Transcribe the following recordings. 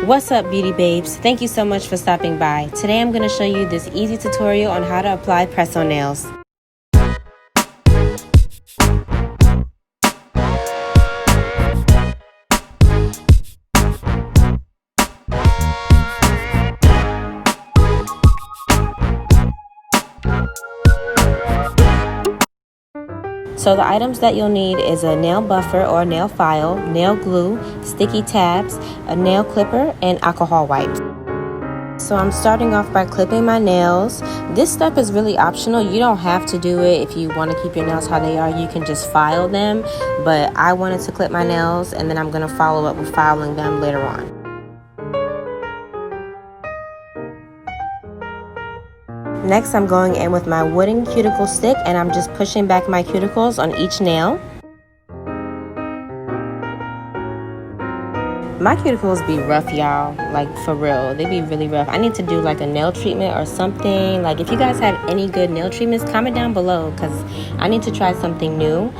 What's up, beauty babes? Thank you so much for stopping by. Today I'm going to show you this easy tutorial on how to apply press-on nails. So the items that you'll need is a nail buffer or nail file, nail glue, sticky tabs, a nail clipper, and alcohol wipes. So I'm starting off by clipping my nails. This step is really optional. You don't have to do it if you want to keep your nails how they are. You can just file them, but I wanted to clip my nails and then I'm going to follow up with filing them later on. Next, I'm going in with my wooden cuticle stick and I'm just pushing back my cuticles on each nail. My cuticles be rough, y'all, like for real. They be really rough. I need to do like a nail treatment or something. Like if you guys have any good nail treatments, comment down below because I need to try something new.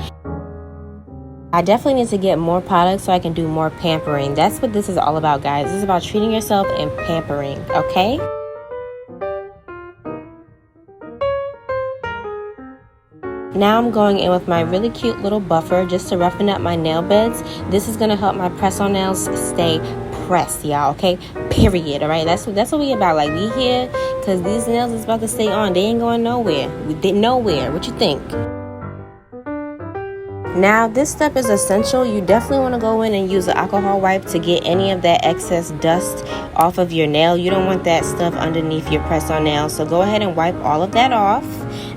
I definitely need to get more products so I can do more pampering. That's what this is all about, guys. This is about treating yourself and pampering, okay? Now I'm going in with my really cute little buffer just to roughen up my nail beds. This is going to help my press-on nails stay pressed, y'all, okay? Period, all right? That's what we about. Like, we here because these nails is about to stay on. They ain't going nowhere. Nowhere. What you think? Now, this step is essential. You definitely want to go in and use an alcohol wipe to get any of that excess dust off of your nail. You don't want that stuff underneath your press-on nail. So go ahead and wipe all of that off.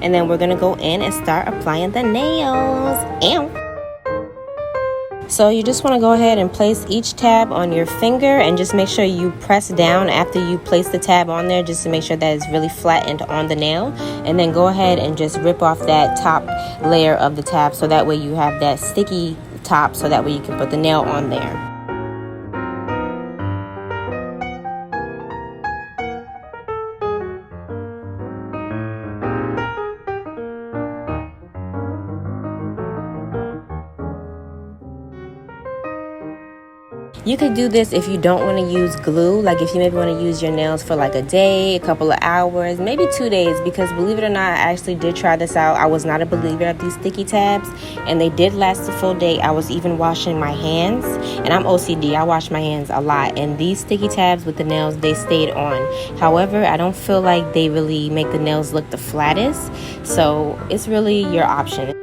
And then we're going to go in and start applying the nails. Ow. So you just want to go ahead and place each tab on your finger and just make sure you press down after you place the tab on there just to make sure that it's really flattened on the nail. And then go ahead and just rip off that top layer of the tab so that way you have that sticky top so that way you can put the nail on there. You could do this if you don't want to use glue, like if you maybe want to use your nails for like a day, a couple of hours, maybe 2 days, because believe it or not, I actually did try this out. I was not a believer of these sticky tabs and they did last a full day. I was even washing my hands and I'm OCD. I wash my hands a lot and these sticky tabs with the nails, they stayed on. However, I don't feel like they really make the nails look the flattest, so it's really your option.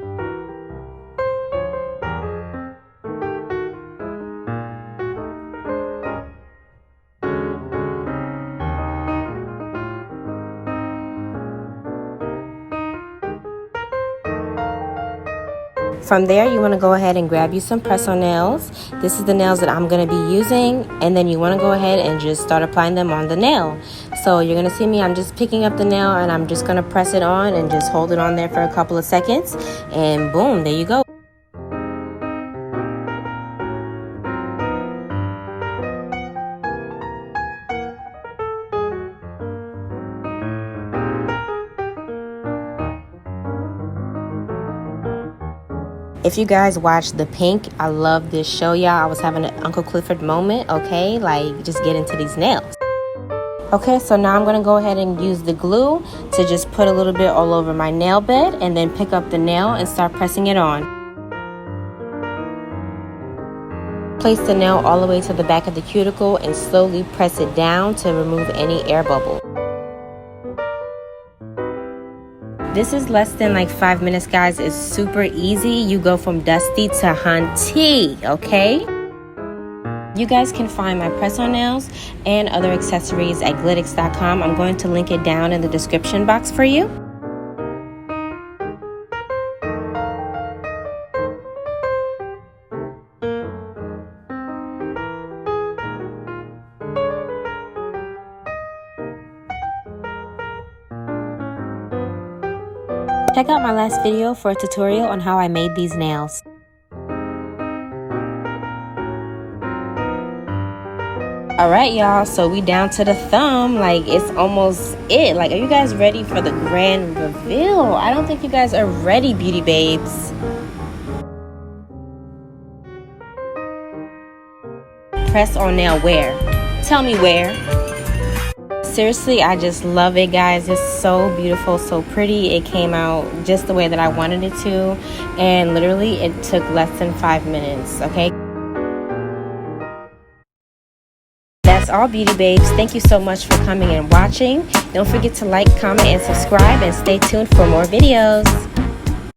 From there, you want to go ahead and grab you some press-on nails. This is the nails that I'm going to be using, and then you want to go ahead and just start applying them on the nail. So you're going to see me, I'm just picking up the nail and I'm just going to press it on and just hold it on there for a couple of seconds, and boom, there you go. If you guys watch The Pink, I love this show, y'all. I was having an Uncle Clifford moment, okay? Like, just get into these nails. Okay, so now I'm going to go ahead and use the glue to just put a little bit all over my nail bed and then pick up the nail and start pressing it on. Place the nail all the way to the back of the cuticle and slowly press it down to remove any air bubbles. This is less than like 5 minutes, guys. It's super easy. You go from dusty to hunty, okay? You guys can find my press-on nails and other accessories at glitix.com. I'm going to link it down in the description box for you. Check out my last video for a tutorial on how I made these nails. Alright, y'all, so we down to the thumb. Like, it's almost it. Like, are you guys ready for the grand reveal? I don't think you guys are ready, beauty babes. Press on nail wear. Tell me where. Seriously, I just love it, guys. It's so beautiful, so pretty. It came out just the way that I wanted it to, and literally it took less than 5 minutes, okay? That's all, beauty babes. Thank you so much for coming and watching. Don't forget to like, comment, and subscribe, and stay tuned for more videos.